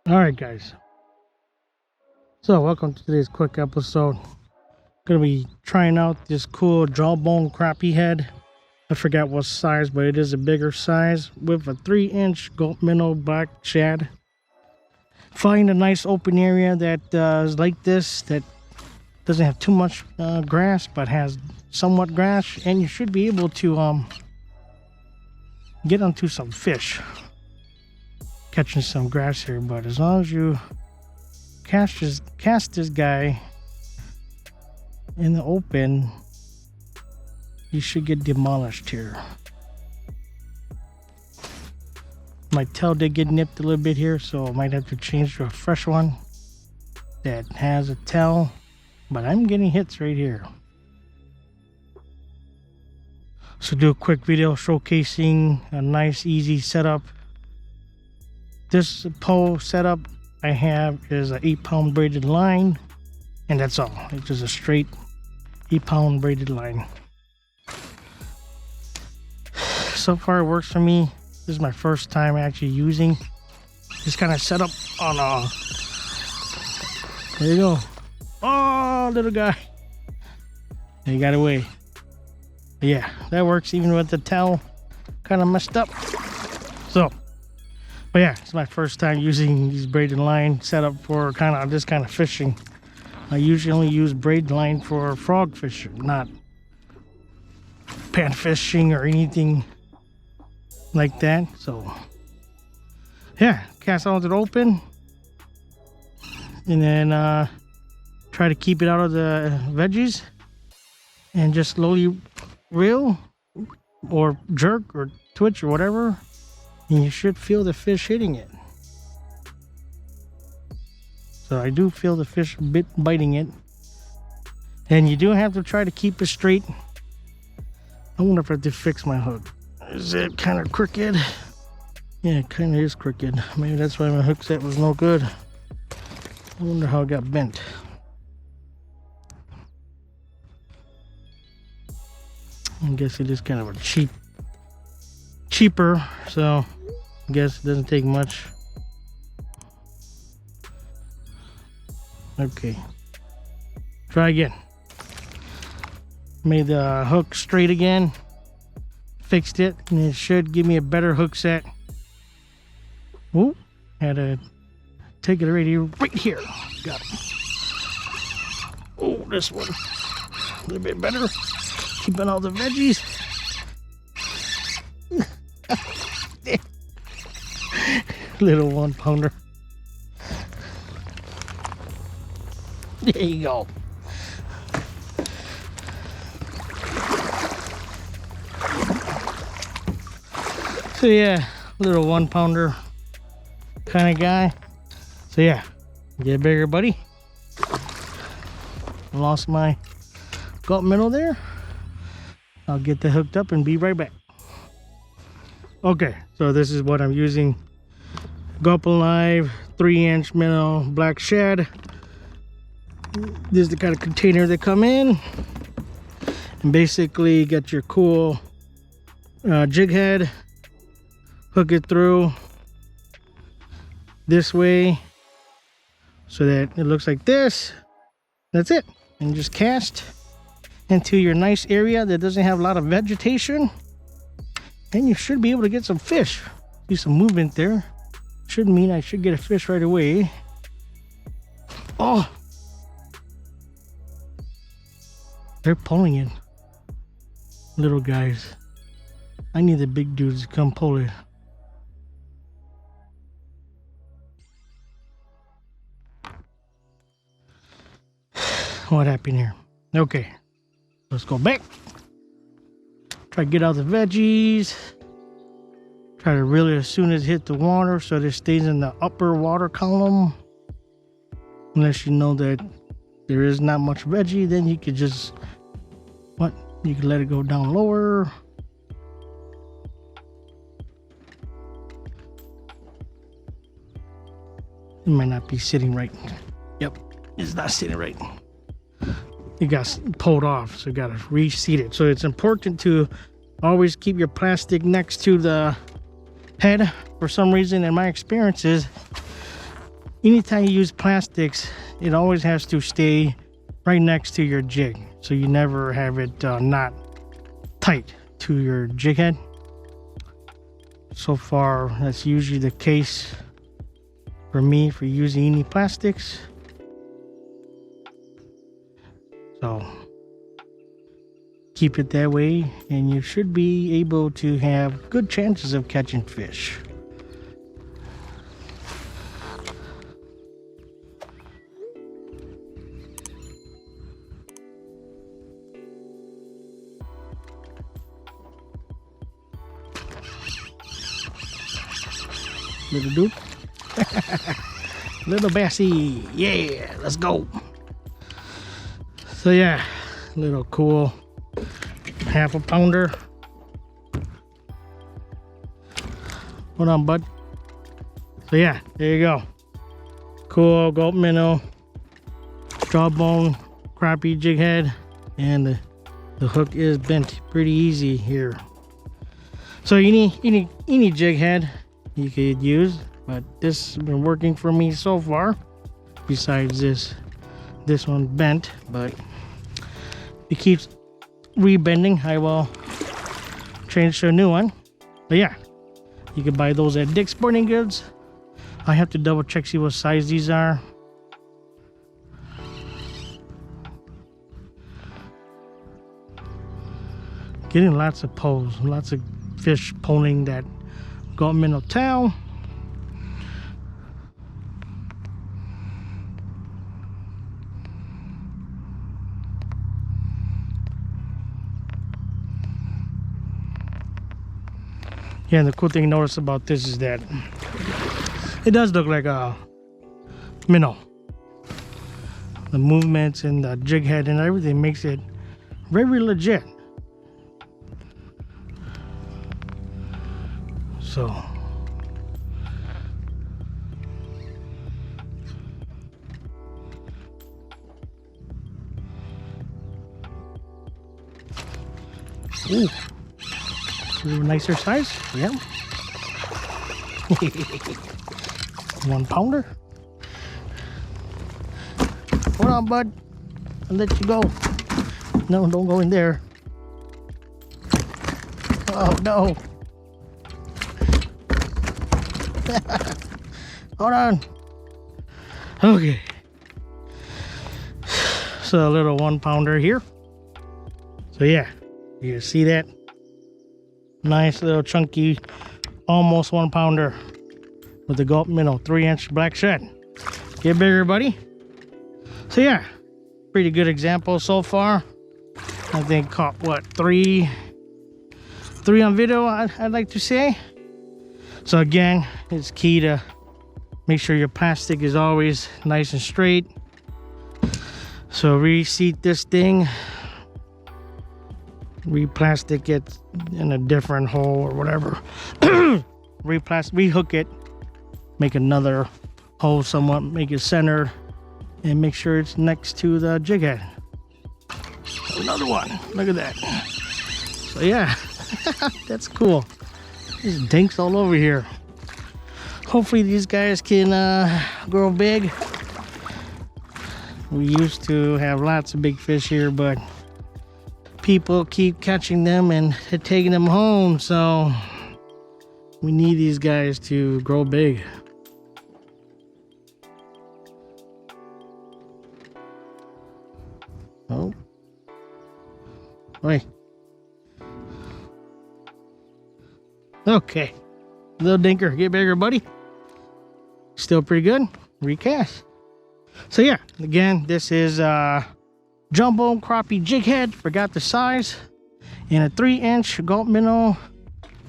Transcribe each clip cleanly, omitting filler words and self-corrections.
All right, guys. So welcome to today's quick episode. Gonna be trying out this cool jawbone crappie head. I forgot what size, but it is a bigger size with a 3-inch Gulp minnow black shad. Find a nice open area that is like this, that doesn't have too much grass, but has somewhat grass, and you should be able to get onto some fish. Catching some grass here, but as long as you cast this guy in the open, you should get demolished here. My tail did get nipped a little bit here, so I might have to change to a fresh one that has a tail, but I'm getting hits right here. So do a quick video showcasing a nice easy setup. This pole setup I have is an 8-pound braided line, and that's all. It's just a straight 8-pound braided line. So far it works for me. This is my first time actually using this kind of setup on there you go. Oh, little guy. He got away. But yeah, that works even with the tail kind of messed up. So but yeah, it's my first time using these braided line setup for this kind of fishing. I usually only use braid line for frog fishing, not pan fishing or anything like that. So yeah, cast out it open, and then try to keep it out of the veggies, and just slowly reel or jerk or twitch or whatever, and you should feel the fish hitting it. So I do feel the fish biting it, and you do have to try to keep it straight. I wonder if I have to fix my hook. Is it kind of crooked? Yeah, it kind of is crooked. Maybe that's why my hook set was no good. I wonder how it got bent. I guess it is kind of a cheaper, so I guess it doesn't take much. Okay, try again. Made the hook straight again, fixed it, and it should give me a better hook set. Ooh, had to take it already right here. Got it. Oh, this one a little bit better. Keeping all the veggies. Little 1-pounder. There you go. So yeah, little 1-pounder kind of guy. So yeah, get bigger, buddy. Lost my Gulp minnow there. I'll get that hooked up and be right back. Okay, so this is what I'm using. Gulp Alive 3-inch minnow black shad. This is the kind of container they come in, and basically get your cool jig head, hook it through this way so that it looks like this. That's it, and just cast into your nice area that doesn't have a lot of vegetation, and you should be able to get some fish. See some movement there. Should mean I should get a fish right away. Oh, they're pulling it. Little guys. I need the big dudes to come pull it. What happened here? Okay, let's go back. Try to get out the veggies. Try to reel it as soon as it hit the water so that it stays in the upper water column. Unless you know that there is not much veggie, then you could just you can let it go down lower. It might not be sitting right. Yep, it's not sitting right. It got pulled off, so you got to reseat it. So it's important to always keep your plastic next to the head. For some reason, in my experiences, anytime you use plastics, it always has to stay right next to your jig, so you never have it not tight to your jig head. So far, that's usually the case for me for using any plastics. So keep it that way, and you should be able to have good chances of catching fish. Little dude. Little bassy. Yeah, let's go. So yeah, little cool half a pounder. Hold on, bud. So yeah, there you go. Cool Gulp minnow, jawbone, crappie jig head, and the hook is bent pretty easy here. So any jig head you could use, but this has been working for me so far. Besides this one bent, but if it keeps rebending, I will change to a new one. But yeah, you can buy those at Dick's Sporting Goods. I have to double check, see what size these are. Getting lots of pulls, lots of fish pulling that Gulp minnow tail. Yeah, and the cool thing to notice about this is that it does look like a minnow. The movements and the jig head and everything makes it very legit. So ooh, a little nicer size. Yeah. 1 pounder. Hold on, bud. I'll let you go. No, don't go in there. Oh no. Hold on. Okay. So a little 1 pounder here. So yeah, you see that? Nice little chunky, almost 1 pounder with the Gulp minnow 3-inch black shad. Get bigger, buddy. So yeah, pretty good example so far. I think caught what, three on video, I'd like to say. So again, it's key to make sure your plastic is always nice and straight. So reseat this thing, replastic it in a different hole or whatever. Rehook it, make another hole somewhat, make it centered, and make sure it's next to the jig head. Another one, look at that. So yeah, that's cool. There's dinks all over here. Hopefully these guys can grow big. We used to have lots of big fish here, but people keep catching them and taking them home, so we need these guys to grow big. Oh. Wait. Okay. Little dinker, get bigger, buddy. Still pretty good. Recast. So yeah, again, this is jumbo crappie jig head. Forgot the size. And a 3-inch Gulp minnow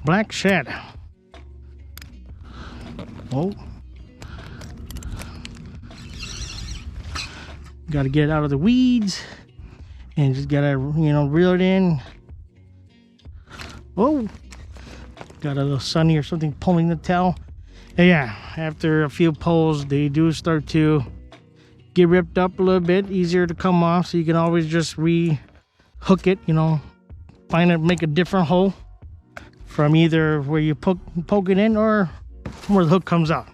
black shad. Oh. Got to get it out of the weeds. And just gotta, reel it in. Oh. Got a little sunny or something pulling the tail. And yeah, after a few pulls, they do start to get ripped up a little bit, easier to come off. So you can always just re-hook it, make a different hole from either where you poke it in or where the hook comes out.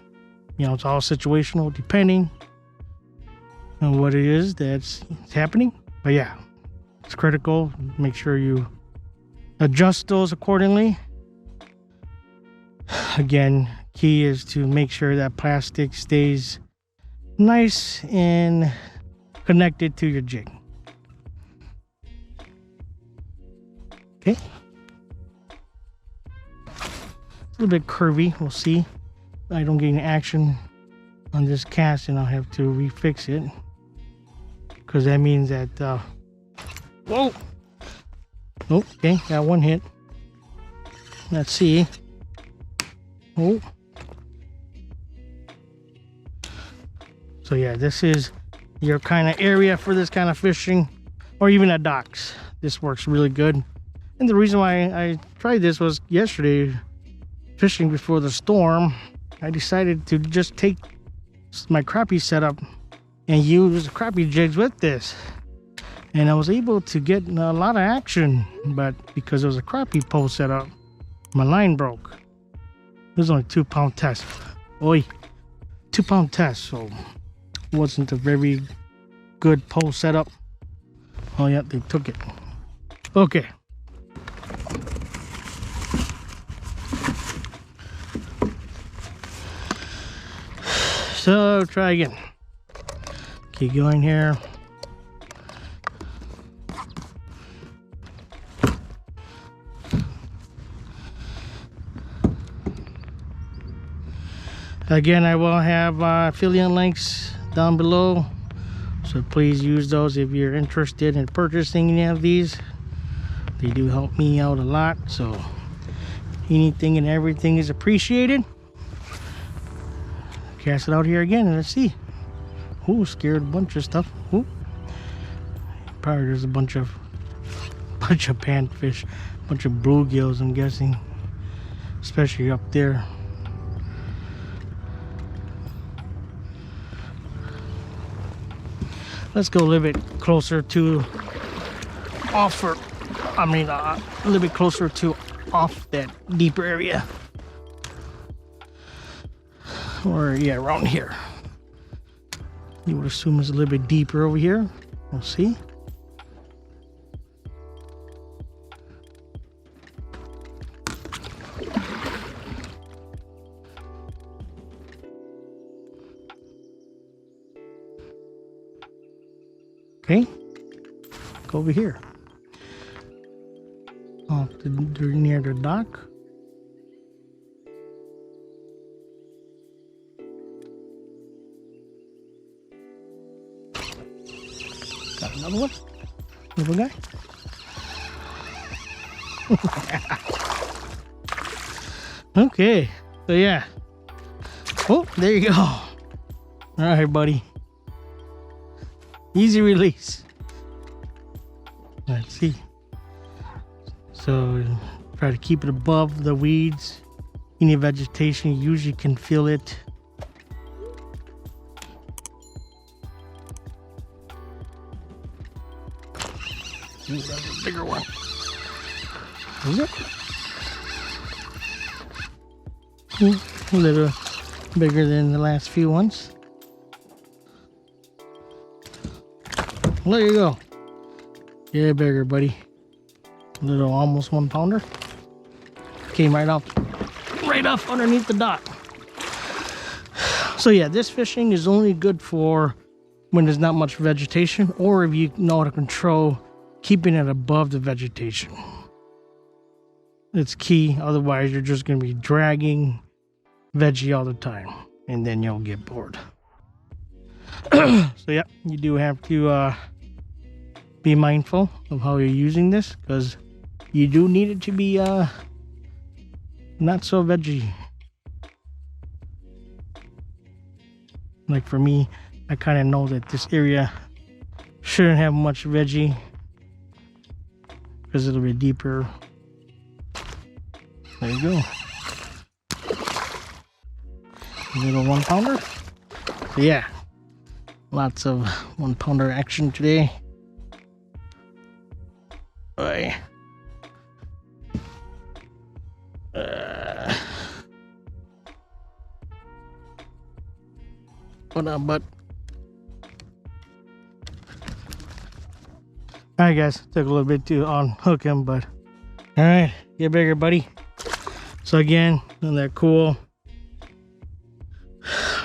You know, it's all situational depending on what it is that's happening. But yeah, it's critical. Make sure you adjust those accordingly. Again, key is to make sure that plastic stays nice and connected to your jig. Okay. It's a little bit curvy. We'll see. I don't get any action on this cast, and I'll have to refix it, because that means that whoa. Oh, okay, got one hit. Let's see. Oh. So yeah, this is your kind of area for this kind of fishing, or even at docks. This works really good. And the reason why I tried this was yesterday, fishing before the storm, I decided to just take my crappie setup and use crappie jigs with this. And I was able to get a lot of action, but because it was a crappie pole setup, my line broke. It was only 2-pound test. Oi, 2-pound test, so it wasn't a very good pole setup. Oh yeah, they took it. Okay. So try again. Keep going here. Again, I will have affiliate links down below, so please use those if you're interested in purchasing any of these. They do help me out a lot, so anything and everything is appreciated. Cast it out here again and let's see. Ooh, scared a bunch of stuff. Ooh. Probably there's a bunch of panfish, bunch of bluegills, I'm guessing, especially up there. Let's go a little bit closer to off that deeper area. Or yeah, around here. You would assume it's a little bit deeper over here. We'll see. Okay, go over here. Off near the dock. Got another one. Little guy. Okay, so yeah. Oh, there you go. All right, buddy. Easy release. Let's see. So try to keep it above the weeds. Any vegetation, you usually can feel it. Ooh, that's a bigger one. Is it? A little bigger than the last few ones. There you go. Yeah, bigger, buddy. A little almost 1-pounder. Came right off underneath the dock. So yeah, this fishing is only good for when there's not much vegetation, or if you know how to control keeping it above the vegetation. It's key. Otherwise, you're just going to be dragging veggie all the time, and then you'll get bored. So yeah, you do have to be mindful of how you're using this, because you do need it to be not so veggie. Like for me, I kind of know that this area shouldn't have much veggie because it'll be deeper. There you go. A little 1-pounder. So yeah, lots of 1-pounder action today. Boy. But all right, guys, took a little bit to unhook him, but all right, get bigger, buddy. So again, isn't that cool?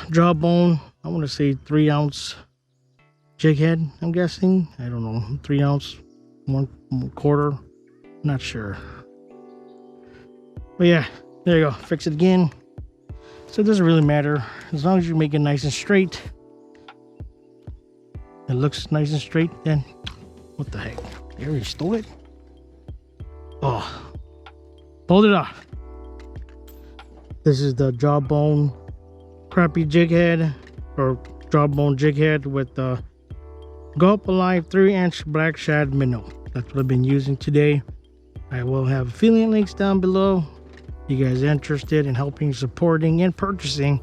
Jawbone, I want to say 3-ounce jig head, I'm guessing. I don't know, 3 ounce, 1/4, not sure. But yeah, there you go, fix it again. So it doesn't really matter, as long as you make it nice and straight. It looks nice and straight, then what the heck? They already stole it? Oh, pulled it off. This is the Jawbone crappie jig head, or Jawbone jig head with the Gulp Alive 3-inch black shad minnow. That's what I've been using today. I will have affiliate links down below. You guys interested in helping, supporting, and purchasing,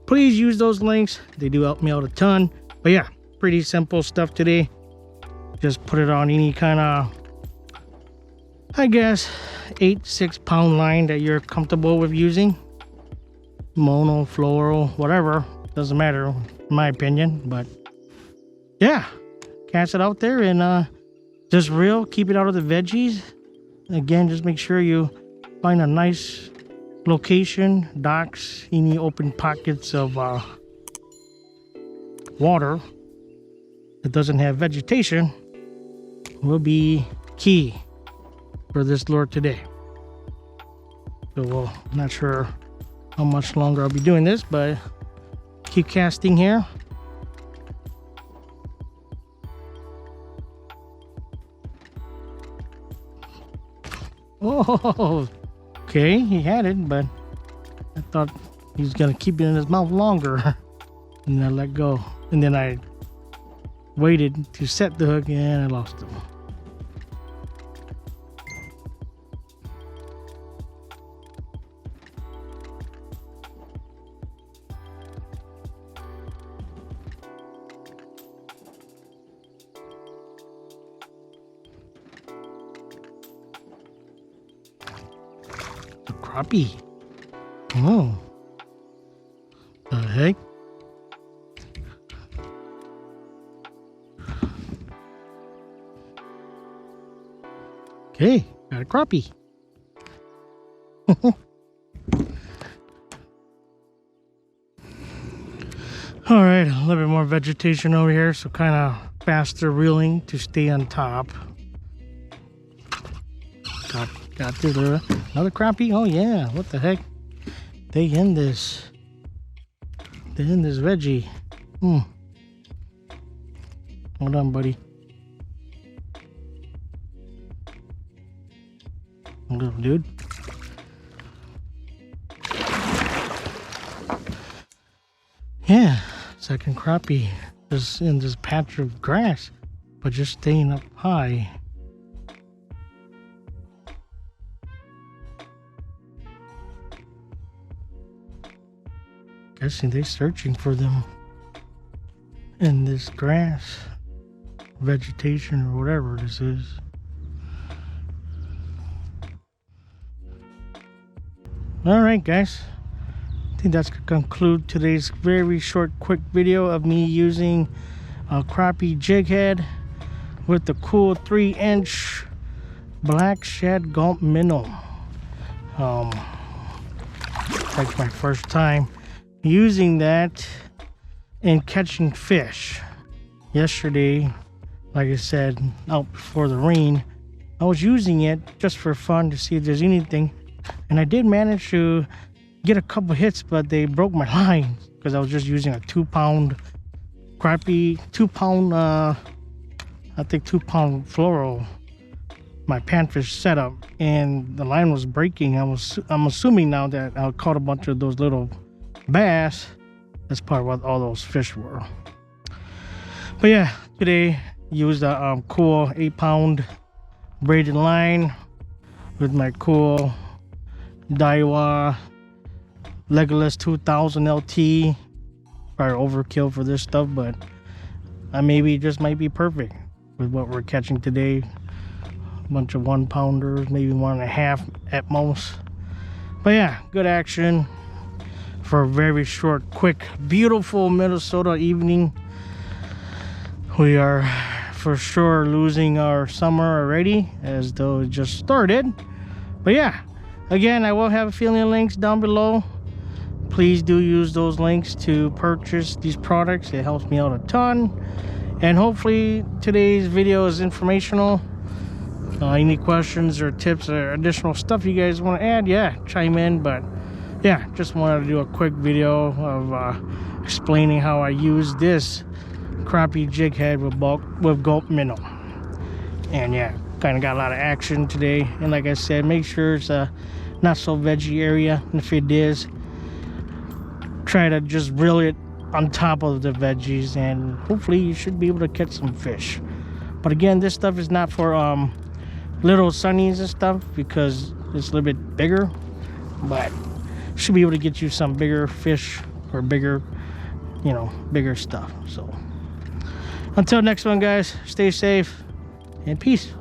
please use those links. They do help me out a ton. But yeah, pretty simple stuff today. Just put it on any kind of, I guess, 8-6 pound line that you're comfortable with using. Mono, floral, whatever, doesn't matter in my opinion. But yeah, cast it out there and just reel, keep it out of the veggies. Again, just make sure you find a nice location, docks, any open pockets of water that doesn't have vegetation will be key for this lure today. So well, I'm not sure how much longer I'll be doing this, but keep casting here. Oh, okay, he had it, but I thought he was gonna keep it in his mouth longer. And I let go, and then I waited to set the hook and I lost him. Crappie. Oh, the heck? Okay, got a crappie. All right, a little bit more vegetation over here, so kind of faster reeling to stay on top. Got this, another crappie. Oh yeah, what the heck? They in this veggie. Hold on, buddy. Hold up, dude. Yeah, second crappie is in this patch of grass, but just staying up high. Guessing they're searching for them in this grass, vegetation, or whatever this is. All right, guys. I think that's going to conclude today's very short, quick video of me using a crappie jig head with the cool 3-inch black shad Gulp minnow. That's my first time using that and catching fish. Yesterday, like I said, out before the rain, I was using it just for fun to see if there's anything, and I did manage to get a couple hits, but they broke my line because I was just using a 2-pound crappie, 2-pound I think 2-pound floral, my panfish setup, and the line was breaking. I'm assuming now that I caught a bunch of those little bass. That's probably what all those fish were. But yeah, today used a cool 8-pound braided line with my cool Daiwa Legolas 2000 LT. Probably overkill for this stuff, but maybe it just might be perfect with what we're catching today. A bunch of 1-pounders, maybe 1.5 at most. But yeah, good action for a very short, quick, beautiful Minnesota evening. We are for sure losing our summer already, as though it just started. But yeah, again, I will have affiliate links down below. Please do use those links to purchase these products. It helps me out a ton. And hopefully today's video is informational. Any questions or tips or additional stuff you guys want to add, yeah, chime in. But yeah, just wanted to do a quick video of explaining how I use this crappie jig head with Gulp minnow. And yeah, kind of got a lot of action today. And like I said, make sure it's a not so veggie area. And if it is, try to just reel it on top of the veggies, and hopefully you should be able to catch some fish. But again, this stuff is not for little sunnies and stuff, because it's a little bit bigger, but should be able to get you some bigger fish or bigger, you know, bigger stuff. So until next one, guys, stay safe and peace.